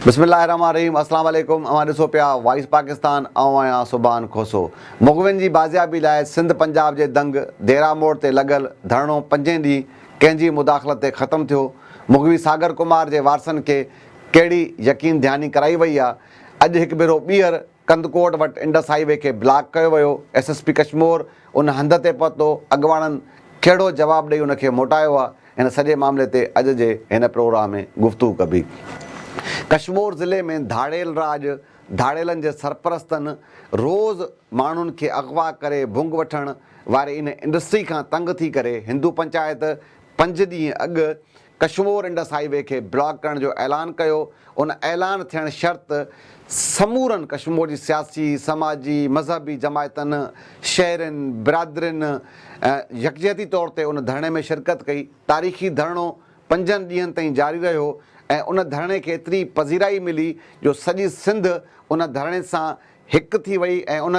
बिस्मिल्लाहिर्रहमानिर्रहीम अस्सलाम वालेकुम। अवां ॾिसो पिया वॉइस पाकिस्तान, आऊं आहियां सुभान खोसो। मुग़विन जी बाज़ियाबी लाइ सिंध पंजाब जे दंग देरा मोड़ ते लॻल धरणो 5 ॾींहं कंहिंजी मुदाख़लत ते ख़तमु थियो। मुग़वी सागर कुमार जे वारसनि खे कहिड़ी यकीन दहानी कराई वई आहे। अॼु हिकु भेरो ॿीहर कंदकोट वटि इंडस हाईवे खे ब्लॉक कयो वियो। SSP कश्मीर उन हंध ते पहुतो। अॻुवाणनि कहिड़ो जवाबु ॾेई उनखे मोटायो आहे, हिन सॼे मामले ते अॼु जे हिन प्रोग्राम में गुफ़्तगू कबी। कश्मीर ज़िले में धाड़ेल राज धाड़ेलनि जे सरपरस्तनि रोज़ माण्हुनि खे अगवा करे भुंग वठण वारे इन इंडस्ट्री खां तंग थी करे हिंदू पंचायत 5 ॾींहं अॻु कश्मीर इंडस हाईवे खे ब्लॉक करण जो ऐलान कयो। उन ऐलान थियण शर्त समूरनि कश्मीर जी सियासी, समाजी, मज़हबी जमायतनि, शहरनि, बिरादरियुनि यकजहती तौर ते उन धरणे में शिरकत कई। तारीख़ी धरणो 5 ॾींहंनि ताईं जारी रहियो ऐं उन धरणे खे एतिरी पज़ीराई मिली जो सॼी सिंध उन धरणे सां हिकु थी वई ऐं उन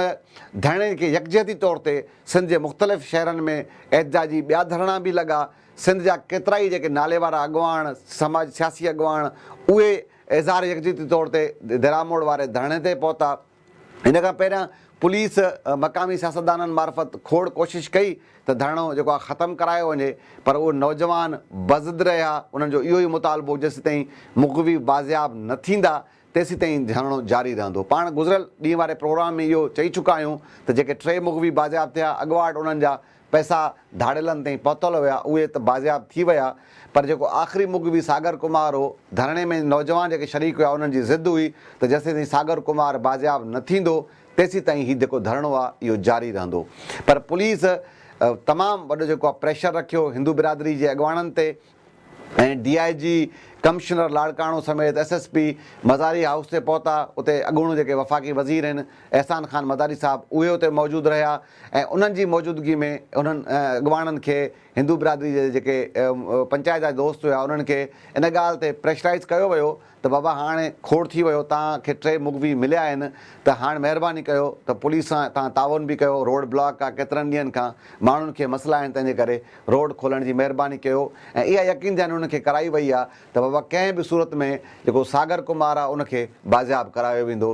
धरणे खे यकजहती तौर ते सिंध जे मुख़्तलिफ़ शहरनि में एहतजाजी ॿिया धरणा बि लॻा। सिंध जा केतिरा ई जेके नाले वारा अॻुवाण, समाज सियासी अॻुवाण, उहे इज़हार यकजहती तौर ते देरामोड़ वारे धरणे ते पहुता। हिन खां पहिरियां पुलिस मक़ामी सियासतदाननि मार्फत खोड़ कोशिशि कई त धरणो जेको आहे ख़तमु करायो वञे, पर उहे नौजवान बज़द रहिया। उन्हनि जो इहो ई मुतालबो जेसि ताईं मुग़वी बाज़ियाब न थींदा तेसि ताईं धरणो जारी रहंदो। पाण गुज़िरियल ॾींहं वारे प्रोग्राम में इहो चई चुका आहियूं त जेके 3 मुग़वी बाज़ियाब थिया, अॻुवाट उन्हनि जा पैसा धाड़ेलनि ताईं पहुतल हुया, उहे त बाज़ियाब थी विया, पर जेको आख़िरी मुग़वी सागर कुमार हो, धरणे में नौजवान जेके शरीक हुआ उन्हनि जी ज़िद हुई त जेसि ताईं सागर कुमार बाज़ियाब न थींदो तेसि ताईं हीउ जेको धरणो आहे इहो जारी रहंदो। पर पुलिस तमामु वॾो जेको आहे प्रेशर रखियो हिंदू बिरादरी जे अॻुवाणनि ते ऐं DIG कमिश्नर लाड़काणो समेत SSP मज़ारी हाउस ते पहुता। उते अॻूणो जेके वफ़ाक़ी वज़ीर आहिनि एहसान ख़ान मदारी साहब, उहे उते मौजूदु रहिया ऐं उन्हनि जी मौजूदगी में उन्हनि अॻुवाणनि खे हिंदू बिरादरी जे जेके पंचायत जा दोस्त हुआ उन्हनि खे इन ॻाल्हि ते प्रेशराइज़ कयो वियो त बाबा हाणे खोड़ थी वियो, तव्हांखे 3 मुग़वी मिलिया आहिनि, त हाणे महिरबानी कयो त पुलिस सां तव्हां ताउन बि कयो। रोड ब्लॉक आहे केतिरनि ॾींहंनि खां, माण्हुनि खे मसइला आहिनि, तंहिंजे करे रोड खोलण जी महिरबानी कयो ऐं इहा यकीन ध्यानु उनखे कराई वई आहे त बाबा कंहिं बि सूरत में जेको सागर कुमार आहे उनखे बाज़ियाब करायो वेंदो।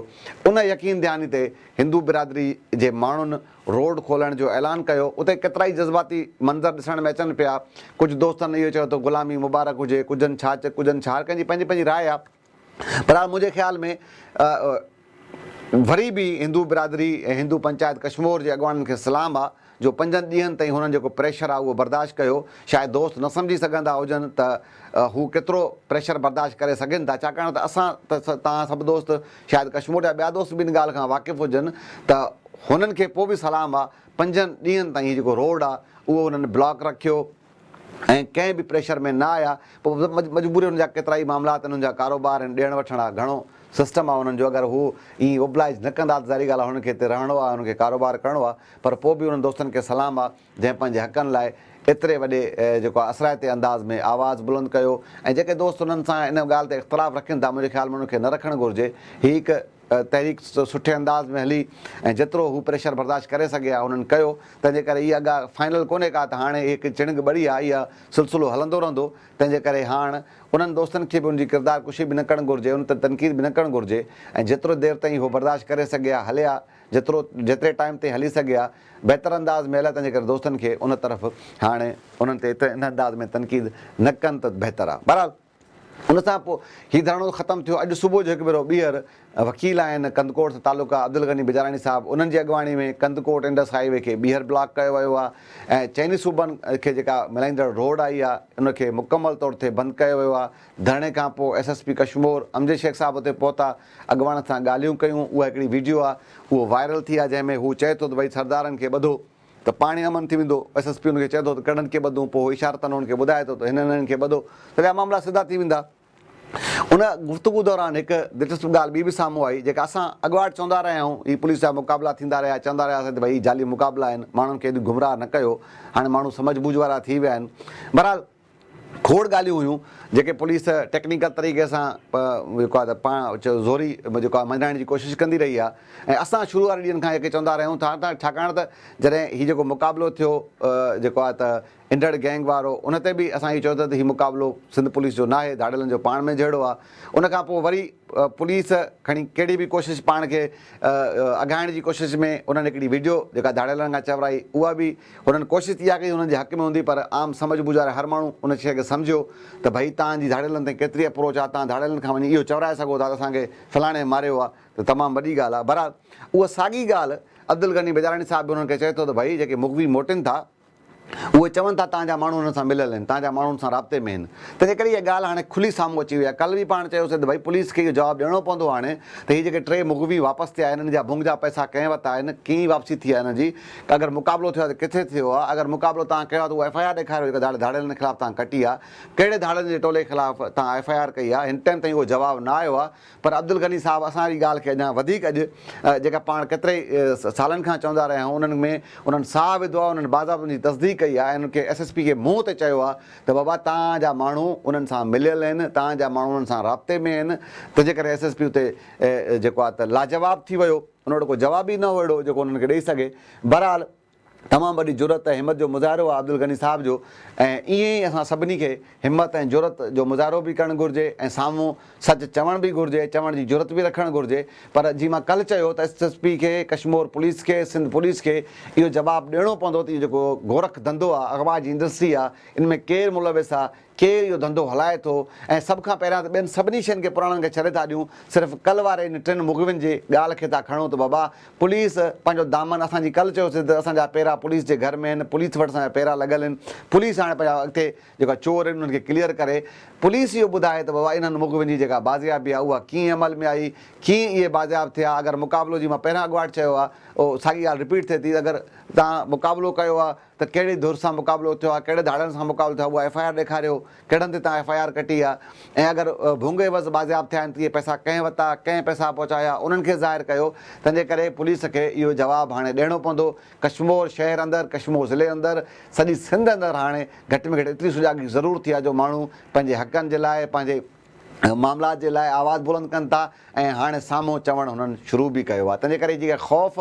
उन यकीन दहानी ते हिंदू बिरादरी जे माण्हुनि रोड खोलण जो ऐलान कयो। उते केतिरा ई जज़्बाती मंज़र ॾिसण में अचनि पिया। कुझु दोस्तनि इहो चयो त ग़ुलामी मुबारक हुजे, कुझनि छा हर कंहिंजी पंहिंजी पंहिंजी राय आहे। पर मुंहिंजे ख़्याल में वरी बि हिंदू बिरादरी ऐं हिंदू पंचायत कश्मीर जे अॻुवाणनि खे सलाम आहे जो 5 ॾींहंनि ताईं हुननि जेको प्रेशर आहे उहो बर्दाश्त कयो। शायदि दोस्त न सम्झी सघंदा हुजनि त हू केतिरो प्रेशर बर्दाश्त करे सघनि था, छाकाणि त असां तव्हां सभु दोस्त शायदि कश्मीर जा ॿिया दोस्त बि इन ॻाल्हि खां वाक़िफ़ु हुजनि त हुननि खे पोइ बि सलाम आहे। 5 ॾींहंनि ताईं जेको रोड आहे उहो हुननि ब्लॉक रखियो ऐं कंहिं बि प्रेशर में न आया। पोइ मजबूरी हुनजा केतिरा ई मामला आहिनि, हुननि जा कारोबार आहिनि, ॾियण वठण आहे, घणो सिस्टम आहे हुननि जो। अगरि हू ईअं ओब्लाइज न कंदा त ज़ाहिरी ॻाल्हि आहे हुननि खे हिते रहणो आहे, हुननि खे कारोबार करिणो आहे। पर पोइ बि उन्हनि दोस्तनि खे सलाम आहे जंहिं पंहिंजे हक़नि लाइ एतिरे वॾे जेको आहे असराइते अंदाज़ में आवाज़ु बुलंद कयो। ऐं जेके दोस्त हुननि सां इन ॻाल्हि ते इख़्तिलाफ़ रखनि था, मुंहिंजे ख़्याल में उनखे न रखणु घुरिजे। हीअ हिकु तहरीक सुठे अंदाज़ में हली ऐं जेतिरो हू प्रेशर बर्दाश्त करे सघे आहे उन्हनि कयो। तंहिंजे करे इहा ॻाल्हि फाइनल कोन्हे का त हाणे हिकु चिणग ॿड़ी आहे, इहा सिलसिलो हलंदो रहंदो। तंहिंजे करे हाणे उन्हनि दोस्तनि खे बि उनजी किरदार कुशी बि न करणु घुरिजे, उन ते तनक़ीद बि न करणु घुरिजे ऐं जेतिरो देरि ताईं उहो बर्दाश्त करे सघे आहे हले आहे, जेतिरे टाइम ताईं हली सघे आहे बहितर अंदाज़ में हले। तंहिंजे करे दोस्तनि खे उन तरफ़ हाणे उन्हनि ते इन अंदाज़ में तनक़ीद न कनि त बहितर आहे। बहरहाल उन सां पोइ हीउ धरणो ख़तमु थियो। अॼु सुबुह जो हिकु भेरो ॿीहर वकील आहिनि कंदकोट तालुका अब्दुल गनी बिजारानी साहब, उन्हनि जी अॻुवाणी में कंदकोट इंडस हाईवे खे ॿीहर ब्लॉक कयो वियो आहे ऐं चइनी सूबनि खे जेका मिलाईंदड़ रोड आई आहे उनखे मुकमल तौर ते बंदि कयो वियो आहे। धरणे खां पोइ SSP कश्मीर अमजद शेख साहब उते पहुता, अॻुवाण सां ॻाल्हियूं कयूं। उहा हिकिड़ी वीडियो आहे, उहो वायरल थी आहे, जंहिंमें हू चए थो त भई सरदारनि खे ॿधो त पाणी अमन थी वेंदो। SSP उनखे चए थो त कहिड़नि खे ॿधूं, पोइ इशारतनि हुनखे ॿुधाए थो त हिननि खे ॿधो, सॼा मामला सिधा थी वेंदा। उन गुफ़्तगू दौरान हिकु दिलचस्प ॻाल्हि ॿी बि साम्हूं आई जेका असां अॻुवाट चवंदा रहिया आहियूं। हीअ पुलिस जा मुक़ाबला थींदा रहिया, चवंदा रहियासीं त भई जाली मुक़ाबला आहिनि, माण्हुनि खे एॾी गुमराह न कयो। हाणे माण्हू समझ बूझ वारा थी विया आहिनि। बहरहाल खोड़ ॻाल्हियूं हुयूं जेके पुलिस टेक्निकल तरीक़े सां जेको आहे त पाण ज़ोरी जेको आहे मञाइण जी कोशिशि कंदी रही आहे ऐं असां शुरू वारे ॾींहंनि खां जेके चवंदा रहियूं था छाकाणि त जॾहिं हीउ जेको मुक़ाबिलो थियो जेको आहे त इंडड़ गैंग वारो उन ते बि असां इहो चयो त हीउ मुक़ाबिलो सिंध पुलिस जो न आहे, धाड़ेलनि जो पाण में जहिड़ो आहे। उन खां पोइ वरी पुलिस खणी कहिड़ी बि कोशिशि पाण खे अघाइण जी कोशिशि में उन्हनि हिकिड़ी वीडियो जेका धाड़ेलनि खां चवराई उहा बि हुननि कोशिशि इहा कई उन्हनि जे हक़ में हूंदी, पर आम सम्झ बुझ वारे हर माण्हू उन शइ खे सम्झियो त भई तव्हांजी धाड़ेलनि ते केतिरी अप्रोच आहे, तव्हां धाड़ेलनि खां वञी इहो चवराए सघो था त असांखे फलाणे मारियो आहे, त तमामु वॾी ॻाल्हि आहे। बहरहाल उहा साॻी ॻाल्हि अब्दुल गनी बेजारानी साहिब बि उन्हनि खे चए थो त भई जेके मुग़वी मोटिन था उहे चवनि था तव्हांजा माण्हू हुन सां मिलियल आहिनि, तव्हांजा माण्हुनि सां राब्ते में आहिनि। तंहिंजे करे इहा ॻाल्हि हाणे खुली साम्हूं अची वई आहे। कल्ह बि पाण चयोसीं त भई पुलिस खे इहो जवाबु ॾियणो पवंदो हाणे त हीअ जेके 3 मुग़वी वापसि थिया आहिनि, हिननि जा भुंग जा पैसा कंहिं वरिता आहिनि, कीअं वापसी थी आहे हिन जी, अगरि मुक़ाबिलो थियो आहे त किथे थियो आहे, अगरि मुक़ाबिलो तव्हां कयो आहे त उहा FIR ॾेखारियो जेका धाड़ेलनि ख़िलाफ़ु तव्हां कटी आहे, कहिड़े धाड़ेलनि जे टोले ख़िलाफ़ु तव्हां FIR कई आहे, हिन टाइम ताईं उहो जवाबु न आयो आहे। पर अब्दुल गनी साहिबु असांजी ॻाल्हि खे अञा वधीक अॼु जेका पाण केतिरे सालनि खां चवंदा रहिया आहियूं उन्हनि में उन्हनि साह विधो आहे, उन्हनि बाज़ाबति जी तस्दीक कई आहे, उन्हनि खे SSP खे मुंहं ते चयो आहे त बाबा तव्हांजा माण्हू उन्हनि सां मिलियल आहिनि, तव्हांजा माण्हू उन्हनि सां राब्ते में आहिनि। तंहिंजे करे SSP उते जेको आहे त लाजवाब थी वियो, उन वटि को जवाब ई न हुयो जेको उन्हनि खे ॾेई सघे। बहरहाल तमामु वॾी ज़रूरत ऐं हिमत जो मुज़ाहिरो आहे अब्दुल गनी साहिब जो, ऐं ईअं ई असां सभिनी खे हिमत ऐं ज़रूरत जो मुज़ाहिरो बि करणु घुरिजे ऐं साम्हूं सच चवणु बि घुरिजे, चवण जी ज़रूरत बि रखणु घुरिजे। पर जीअं मां कल्ह चयो त SSP खे, कश्मीर पुलिस खे, सिंध पुलिस खे इहो जवाबु ॾियणो पवंदो त इहो जेको गोरख धंधो आहे, अख़बार जी इंडस्ट्री आहे, इन में केरु मुलविस आहे, केरु इहो धंधो हलाए थो। ऐं सभ खां पहिरियां त ॿियनि सभिनी शयुनि खे पुराणनि खे छॾे था ॾियूं, सिर्फ़ु कल्ह वारे इन 3 मुग़वियुनि जे ॻाल्हि खे था खणूं त बाबा पुलिस पंहिंजो दामन, असांजी कल्ह चयोसीं त असांजा पेरा पुलिस जे घर में आहिनि, पुलिस वटि असांजा पेरा लॻल आहिनि, पुलिस हाणे पंहिंजा अॻिते जेका चोर आहिनि उन्हनि खे क्लियर करे, पुलिस इहो ॿुधाए त बाबा इन्हनि मुग़वियुनि जी जेका बाज़ियाबी आहे उहा कीअं अमल में आई, कीअं इहे बाज़ियाब थिया। अगरि मुक़ाबिलो जी मां पहिरियां अॻुवाट चयो आहे उहो साॻी ॻाल्हि रिपीट थिए थी, अगरि तव्हां मुक़ाबिलो कयो आहे त कहिड़ी धुर सां मुक़ाबिलो थियो आहे, कहिड़े धाड़नि सां मुक़ाबिलो थियो आहे, उहा FIR ॾेखारियो, कहिड़नि ते तव्हां FIR कटी आहे। ऐं अगरि भुंगे वज़ बाज़ियाब थिया आहिनि त इहे पैसा कंहिं वरिता, कंहिं पैसा पहुचाया, उन्हनि खे ज़ाहिर कयो। तंहिंजे करे पुलिस खे इहो जवाबु हाणे ॾियणो पवंदो। कश्मीर शहर अंदरि, कश्मीर ज़िले अंदरि, सॼी सिंध अंदरि हाणे घटि में घटि एतिरी सुजाॻी ज़रूर थी आहे जो माण्हू पंहिंजे हक़नि जे लाइ, पंहिंजे मामलात जे लाइ आवाज़ बुलंद कनि था ऐं हाणे साम्हूं चवणु हुननि शुरू बि कयो आहे। तंहिंजे करे जेका ख़ौफ़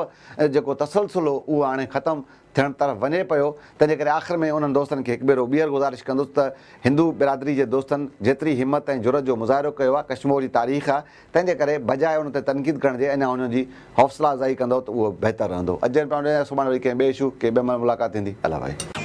जेको तसलसल हो उहो हाणे ख़तमु थियण तरफ़ वञे पियो। तंहिंजे करे आख़िर में उन्हनि दोस्तनि खे हिकु भेरो ॿीहर गुज़ारिश कंदुसि त हिंदू बिरादरी जे दोस्तनि जेतिरी हिमत ऐं ज़रूरत जो मुज़ाहिरो कयो आहे, कश्मीर जी तारीख़ आहे, तंहिंजे करे बजाए उन ते तनक़ीद करण जे अञा हुननि जी हौसला अफ़ज़ाई कंदो त उहो बहितरु रहंदो। अॼु पाण सुभाणे वरी कंहिं ॿिए इशू कंहिं ॿिए महिल मुलाक़ात थींदी। अला भाई।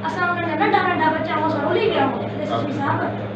असां उन्हनि नंढा नंढा बच्चा वो ज़रूरी विया हो SSP साहब